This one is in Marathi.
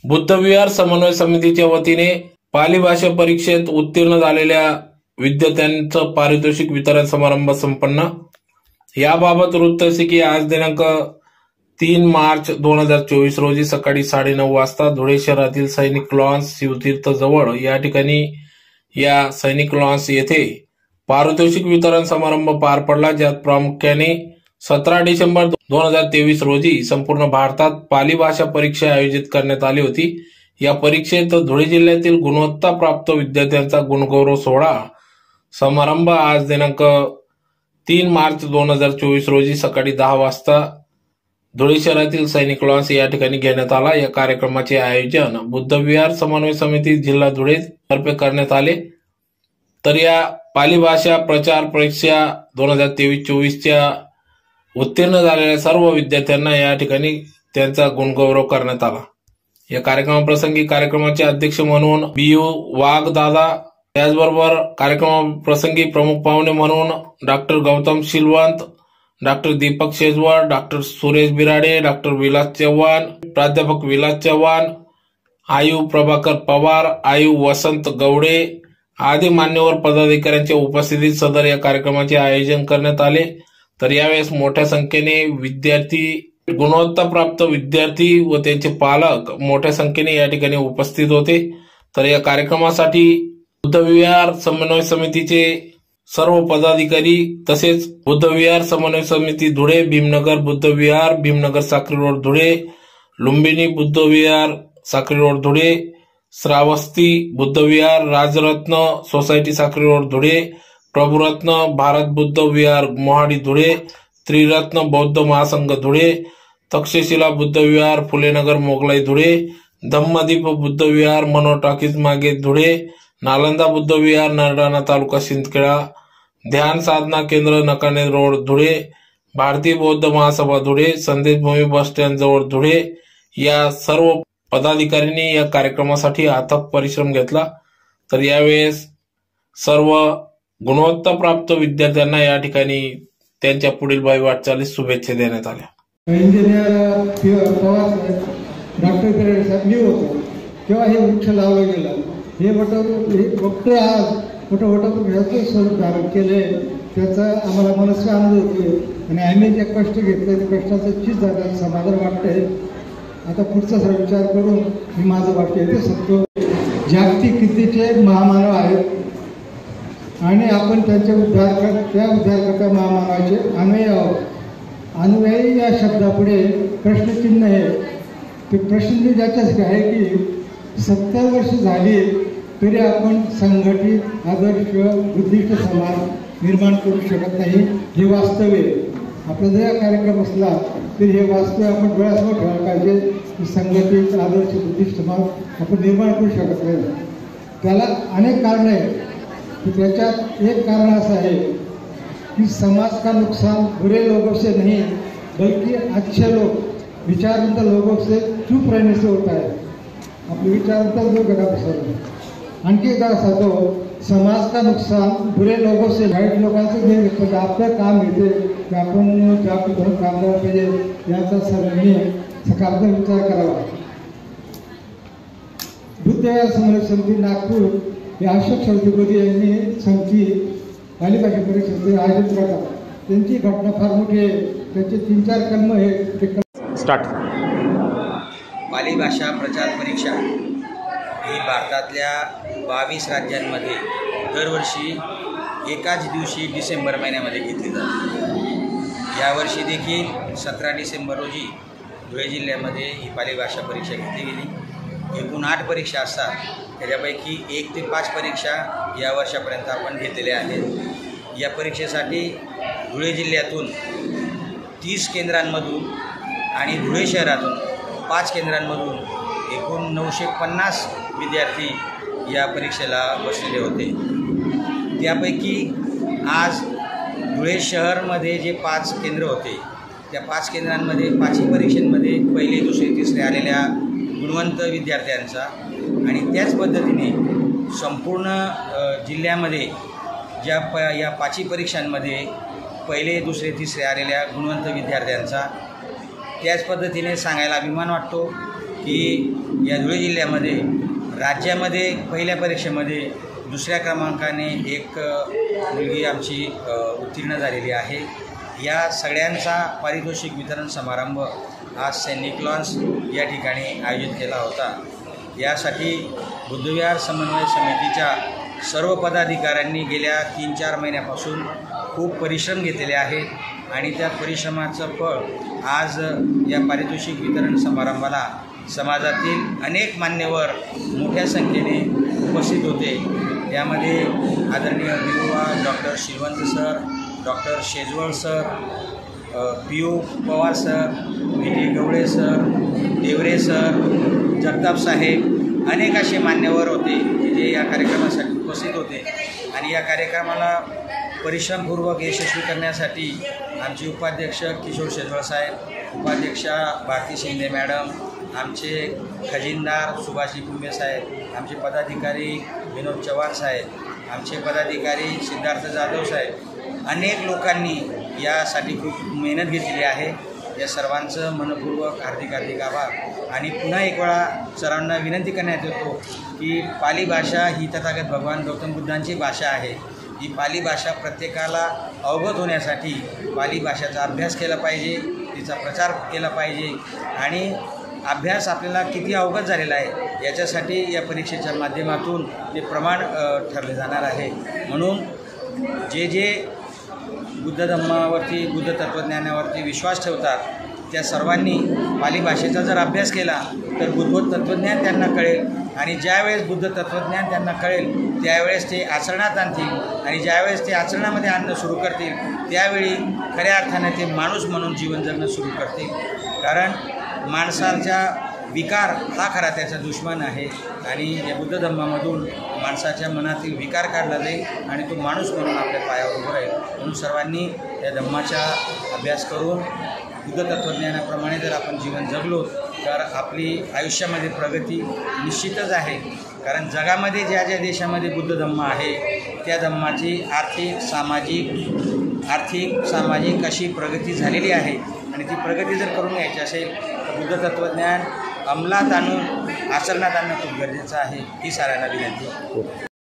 बुद्धविहार समन्वय समितीच्या वतीने पाली भाषा परीक्षेत उत्तीर्ण झालेल्या विद्यार्थ्यांचं पारितोषिक वितरण समारंभ संपन्न। याबाबत वृत्तसिकी आज दिनांक 3 मार्च 2024 रोजी सकाळी 9:30 वाजता धुळे शहरातील सैनिक लॉन्स शिवतीर्थ जवळ या ठिकाणी या सैनिक लॉन्स येथे पारितोषिक वितरण समारंभ पार पडला, ज्यात प्रामुख्याने 17 डिसेंबर 2023 रोजी संपूर्ण भारतात पाली भाषा परीक्षा आयोजित करण्यात आली होती। या परीक्षेत धुळे जिल्ह्यातील गुणवत्ता प्राप्त विद्यार्थ्यांचा गुणगौरव सोहळा समारंभ आज दिनांक 3 मार्च 2024 रोजी सकाळी 10 वाजता धुळे शहरातील सैनिक लॉन्स या ठिकाणी घेण्यात आला। या कार्यक्रमाचे आयोजन बुद्धविहार समन्वय समिती जिल्हा धुळे तर्फे करण्यात आले। तर या पाली भाषा प्रचार परीक्षा 2023-24 च्या उत्तीर्ण झालेल्या सर्व विद्यार्थ्यांना या ठिकाणी त्यांचा गुणगौरव करण्यात आला। या कार्यक्रमाप्रसंगी कार्यक्रमाचे अध्यक्ष म्हणून BU वाघदादा, त्याचबरोबर कार्यक्रमाप्रसंगी प्रमुख पाहुणे म्हणून doctor Gautam Shilwant, doctor Deepak Shejwal, doctor Suresh Birade, doctor Vilas Chavan, प्राध्यापक विलास चव्हाण, आयु प्रभाकर पवार, आयु वसंत गवडे आदी मान्यवर पदाधिकाऱ्यांच्या उपस्थितीत सदर या कार्यक्रमाचे आयोजन करण्यात आले। तर यावेळेस मोठ्या संख्येने विद्यार्थी, गुणवत्ता प्राप्त विद्यार्थी व त्यांचे पालक मोठ्या संख्येने या ठिकाणी उपस्थित होते। तर या कार्यक्रमासाठी बुद्धविहार समन्वय समितीचे सर्व पदाधिकारी तसेच बुद्धविहार समन्वय समिती धुळे, भीमनगर बुद्धविहार, भीमनगर साक्री रोड धुळे, लुंबिनी बुद्धविहार साक्री रोड धुळे, श्रावस्ती बुद्धविहार, राजरत्न सोसायटी साक्री रोड धुळे, प्रभुरत्न भारत बुद्ध विहार मोहाडी धुळे, त्रिरत्न बौद्ध महासंघ धुळे, तक्षशिला बुद्ध विहार फुलेनगर मोगलाई धुळे, धम्मदीप बुद्ध विहार मनोहर टॉकीज मागे धुळे, नालंदा बुद्ध विहार नरडाणा तालुका शिंदखेडा, ध्यान साधना केंद्र नकाने रोड धुळे, भारतीय बौद्ध महासभा धुळे, संदेश भूमी बस स्टँड जवळ धुळे या सर्व पदाधिकाऱ्यांनी या कार्यक्रमासाठी अथक परिश्रम घेतला। तर यावेळेस सर्व गुणवत्ता प्राप्त विद्यार्थ्यांना या ठिकाणी त्यांच्या पुढील भावी वाटचालीस शुभेच्छा देण्यात आल्या। इंजिनियर पवार साहेब, डॉक्टर बिराडे साहेब मी होतो तेव्हा हे वृक्ष लावलं गेलं। हे फक्त आज वटवृक्षाचे स्वरूप धारण केले, त्याचा आम्हाला मनस्वी आनंद होतो आणि आम्ही जे कष्ट घेतले ते कष्टाचं चीज झालं, समाधान वाटतंय। आता पुढचा सर विचार करून मी माझं वाक्य येथे सांगतो। जागतिक कीर्तीचे महामानव आहेत आणि आपण त्यांचे उद्धारकर्ता महामानवाचे अन्वयी आहोत। अन्वयी या शब्दापुढे प्रश्नचिन्ह आहे। ते प्रश्न ज्याच्यासाठी आहे की 70 वर्ष झाली तरी आपण संघटित आदर्श उद्दिष्ट समाज निर्माण करू शकत नाही, हे वास्तव आहे। आपला जर कार्यक्रम असला तरी हे वास्तव आपण डोळ्यासमोर ठेवायला पाहिजे की संघटित आदर्श उद्दिष्ट समाज आपण निर्माण करू शकत नाही। त्याला अनेक कारण आहेत। त्याच्यात एक कारण असं आहे कि समाज का नुकसान बुरे लोगों से नहीं बल्कि अच्छे लोग, विचारवंत लोगों से चुप रहने से होता है। आपले विचारवंत लोक घरा बसवलं। आणखी एकदा सांगतो, समाज का नुकसान बुरे लोगों से, वाईट लोकांचं जे पण आपलं काम येते की आपण जागृत होऊन काम करायला पाहिजे, याचा सर्वांनी सकारात्मक विचार करावा। बुद्धविहार समन्वय समिती नागपूर हे अशोक सरदेवती यांनी संस्थी पाली भाषा परीक्षेचे आयोजन करतात। त्यांची घटना फार मोठी आहे, त्यांचे 3-4 कलम आहे। स्टार्ट। पाली भाषा प्रचार परीक्षा ही भारतातल्या 22 राज्यांमध्ये दरवर्षी एकाच दिवशी डिसेंबर महिन्यामध्ये घेतली जाते। यावर्षी देखील 17 डिसेंबर रोजी धुळे जिल्ह्यामध्ये ही पाली भाषा परीक्षा घेतली गेली। एकूण 8 परीक्षा असतात, त्याच्यापैकी 1 ते 5 परीक्षा या वर्षापर्यंत आपण घेतलेल्या आहेत। या परीक्षेसाठी धुळे जिल्ह्यातून 30 केंद्रांमधून आणि धुळे शहरातून 5 केंद्रांमधून एकूण 950 विद्यार्थी या परीक्षेला बसलेले होते। त्यापैकी आज धुळे शहरमध्ये जे 5 केंद्र होते त्या 5 केंद्रांमध्ये 5ही परीक्षांमध्ये पहिले, दुसरे, तिसरे आलेल्या गुणवंत विद्यार्थ्यांचा आणि त्याच पद्धतीने संपूर्ण जिल्ह्यामध्ये या 5ही परीक्षांमध्ये पहिले, दुसरे, तिसरे आलेल्या गुणवंत विद्यार्थ्यांचा त्याच पद्धतीने सांगायला अभिमान वाटतो की या धुळे जिल्ह्यामध्ये राज्यामध्ये पहिल्या परीक्षेमध्ये दुसऱ्या क्रमांकाने एक मुलगी आमची उत्तीर्ण झालेली आहे। या सगळ्यांचा पारितोषिक वितरण समारंभ आज सेंट निकलॉन्स या ठिकाणी आयोजित केला होता। यासाठी बुद्धविहार समन्वय समितीच्या सर्व पदाधिकाऱ्यांनी गेल्या 3-4 महिन्यापासून खूप परिश्रम घेतलेले आहेत आणि त्या परिश्रमाचं फळ आज या पारितोषिक वितरण समारंभाला समाजातील अनेक मान्यवर मोठ्या संख्येने उपस्थित होते। यामध्ये आदरणीय विवा doctor Shilwant sir, doctor Shejwal sir, PO. Pawar sir, V.T. Gawale sir, Deore sir, Jagtap साहेब, अनेक असे मान्यवर होते जे या कार्यक्रमासाठी उपस्थित होते। आणि या कार्यक्रमाला परिश्रमपूर्वक यशस्वी करण्यासाठी आमचे उपाध्यक्ष किशोर शेजवळ साहेब, उपाध्यक्षा भारती शिंदे मॅडम, आमचे खजिनदार सुभाषी कुंभे साहेब, आमचे पदाधिकारी विनोद चव्हाण साहेब, आमचे पदाधिकारी सिद्धार्थ जाधव साहेब, अनेक लोकांनी यासाठी खूप मेहनत घेतलेली आहे। या सर्वांचं मनपूर्वक हार्दिक आभार। आणि पुन्हा एक वेळा सर्वांना विनंती करण्यात येतो की पाली भाषा ही तथागत भगवान गौतम बुद्धांची भाषा आहे। ही पाली भाषा प्रत्येकाला अवगत होण्यासाठी पाली भाषेचा अभ्यास केला पाहिजे, तिचा प्रचार केला पाहिजे आणि अभ्यास आपल्याला किती अवगत झालेला आहे याच्यासाठी या परीक्षेच्या माध्यमातून ते प्रमाण ठरले जाणार आहे। म्हणून जे बुद्ध धम्मावरती, बुद्ध तत्त्वज्ञानावरती विश्वास ठेवतात त्या सर्वांनी पाली भाषेचा जर अभ्यास केला तर बुद्ध तत्त्वज्ञान त्यांना कळेल आणि ज्यावेळेस बुद्ध तत्त्वज्ञान त्यांना कळेल त्यावेळेस ते आचरणात आणतील आणि ज्यावेळेस ते आचरणामध्ये आणणं सुरू करतील त्यावेळी खऱ्या अर्थाने ते माणूस म्हणून जीवन जगणं सुरू करतील। कारण माणसाच्या विकार हा खरा त्याचा दुश्मन आहे आणि या बुद्ध धम्मामधून माणसाच्या मनातील विकार काढला जाईल आणि तो माणूस म्हणून आपल्या पायावर उभं राहील। म्हणून सर्वांनी या धम्माचा अभ्यास करून बुद्ध तत्त्वज्ञानाप्रमाणे जर आपण जीवन जगलो तर आपली आयुष्यामध्ये प्रगती निश्चितच आहे। कारण जगामध्ये ज्या देशामध्ये बुद्ध धम्म आहे त्या धम्माची आर्थिक सामाजिक अशी प्रगती झालेली आहे आणि ती प्रगती जर करून घ्यायची असेल तर बुद्ध तत्त्वज्ञान अंमलात आणून आचरणात आणणं खूप गरजेचं आहे। ही साऱ्यांना विनंती।